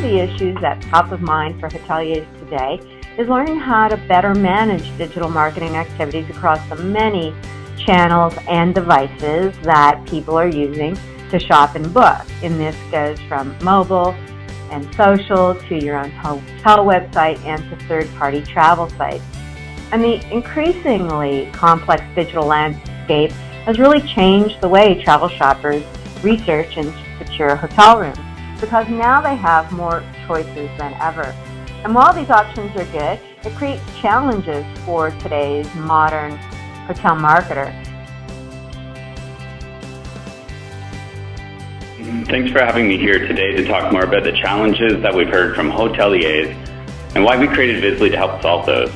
of the issues that's top of mind for hoteliers today is learning how to better manage digital marketing activities across the many channels and devices that people are using to shop and book. And this goes from mobile and social to your own hotel website and to third-party travel sites. And the increasingly complex digital landscape has really changed the way travel shoppers research and secure hotel rooms, because now they have more choices than ever. And while these options are good, it creates challenges for today's modern hotel marketer. Thanks for having me here today to talk more about the challenges that we've heard from hoteliers and why we created Visly to help solve those.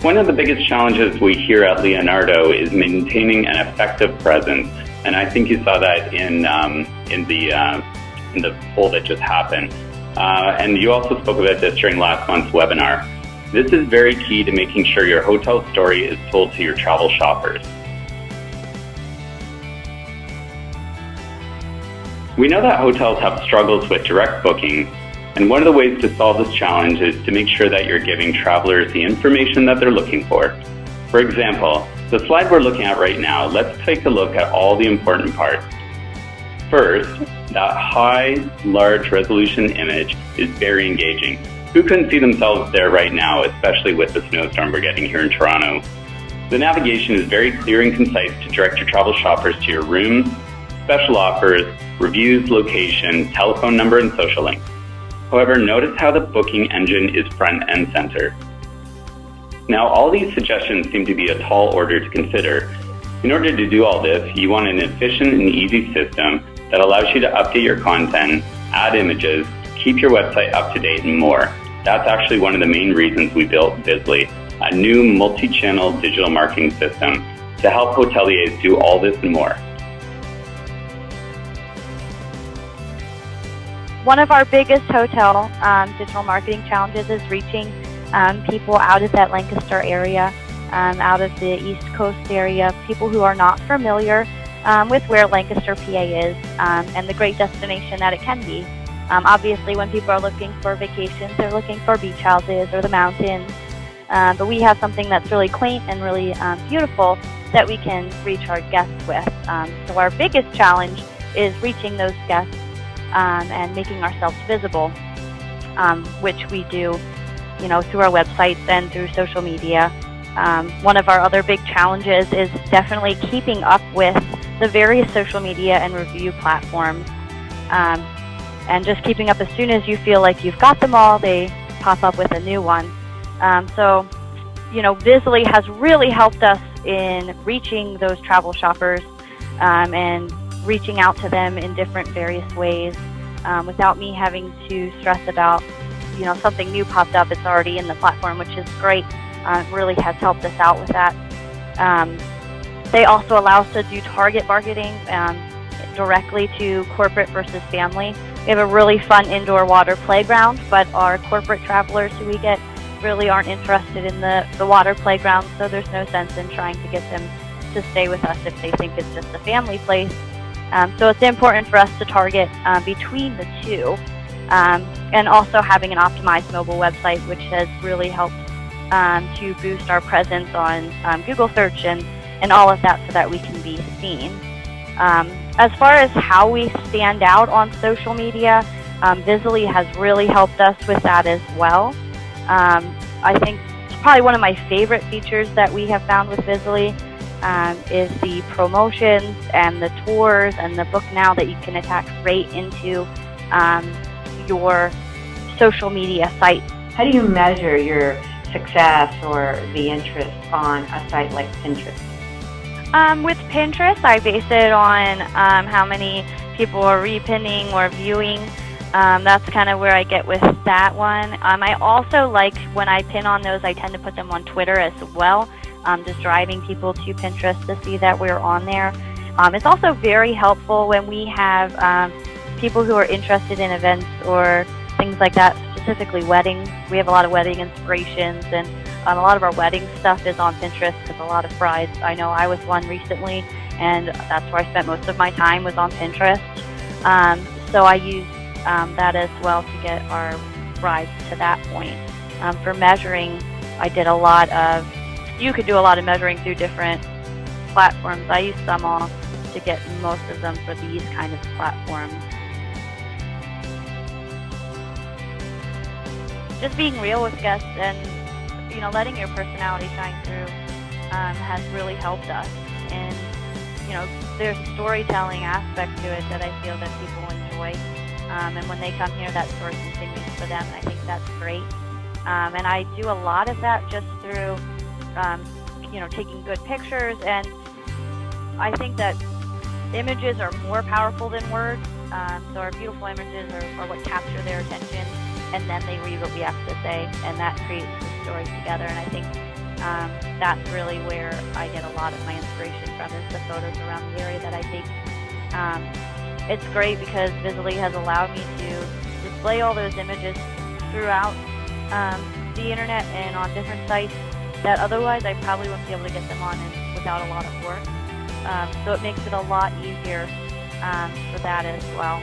One of the biggest challenges we hear at Leonardo is maintaining an effective presence, and I think you saw that in the poll that just happened. And you also spoke about this during last month's webinar. This is very key to making sure your hotel story is told to your travel shoppers. We know that hotels have struggles with direct bookings, and one of the ways to solve this challenge is to make sure that you're giving travelers the information that they're looking for. For example, the slide we're looking at right now, let's take a look at all the important parts. First, that high, large resolution image is very engaging. Who couldn't see themselves there right now, especially with the snowstorm we're getting here in Toronto? The navigation is very clear and concise to direct your travel shoppers to your rooms, special offers, reviews, location, telephone number, and social links. However, notice how the booking engine is front and center. Now, all these suggestions seem to be a tall order to consider. In order to do all this, you want an efficient and easy system that allows you to update your content, add images, keep your website up to date, and more. That's actually one of the main reasons we built Visly, a new multi-channel digital marketing system to help hoteliers do all this and more. One of our biggest hotel digital marketing challenges is reaching people out of that Lancaster area, out of the East Coast area, people who are not familiar with where Lancaster, PA is, and the great destination that it can be. Obviously, when people are looking for vacations, they're looking for beach houses or the mountains, but we have something that's really quaint and really beautiful that we can reach our guests with. So our biggest challenge is reaching those guests and making ourselves visible, which we do, through our websites and through social media. One of our other big challenges is definitely keeping up with the various social media and review platforms, and just keeping up. As soon as you feel like you've got them all, they pop up with a new one. So, Visly has really helped us in reaching those travel shoppers and reaching out to them in different various ways without me having to stress about, something new popped up. It's already in the platform, which is great. It really has helped us out with that. They also allow us to do target marketing directly to corporate versus family. We have a really fun indoor water playground, but our corporate travelers who we get really aren't interested in the water playground, so there's no sense in trying to get them to stay with us if they think it's just a family place. So it's important for us to target between the two, and also having an optimized mobile website, which has really helped to boost our presence on Google search and all of that so that we can be seen. As far as how we stand out on social media, Visly has really helped us with that as well. I think probably one of my favorite features that we have found with Visly is the promotions and the tours and the book now that you can attach right into your social media site. How do you measure your success or the interest on a site like Pinterest? With Pinterest, I base it on how many people are repinning or viewing. That's kind of where I get with that one. I also like when I pin on those, I tend to put them on Twitter as well, just driving people to Pinterest to see that we're on there. It's also very helpful when we have people who are interested in events or things like that, specifically weddings. We have a lot of wedding inspirations, and a lot of our wedding stuff is on Pinterest because a lot of brides, I know I was one recently, and that's where I spent most of my time was on Pinterest. So I use that as well to get our rides to that point. For measuring, I did a lot of, you could do a lot of measuring through different platforms. I used them all to get most of them for these kind of platforms. Just being real with guests and, letting your personality shine through has really helped us. And, there's a storytelling aspect to it that I feel that people enjoy. And when they come here, that story continues for them, and I think that's great. And I do a lot of that just through, taking good pictures. And I think that images are more powerful than words. So our beautiful images are what capture their attention, and then they read what we have to say, and that creates the story together. And I think that's really where I get a lot of my inspiration from, is the photos around the area that I take. It's great because Visibly has allowed me to display all those images throughout the internet and on different sites that otherwise I probably wouldn't be able to get them on without a lot of work. So it makes it a lot easier for that as well.